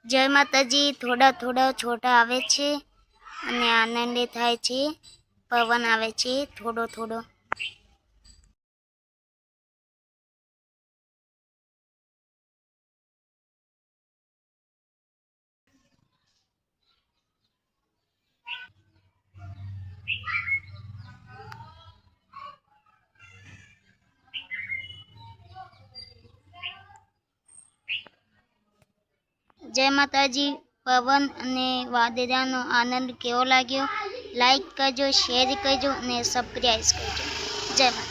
જય માતાજી। થોડા થોડા છોટા આવે છે અને આનંદ થાય છે, પવન આવે છે થોડો થોડો। જય માતાજી। પવન અને વાદળાનો આનંદ કેવો લાગ્યો? લાઈક કરજો, શેર કરજો અને સબસ્ક્રાઈબ કરજો। જય માતા।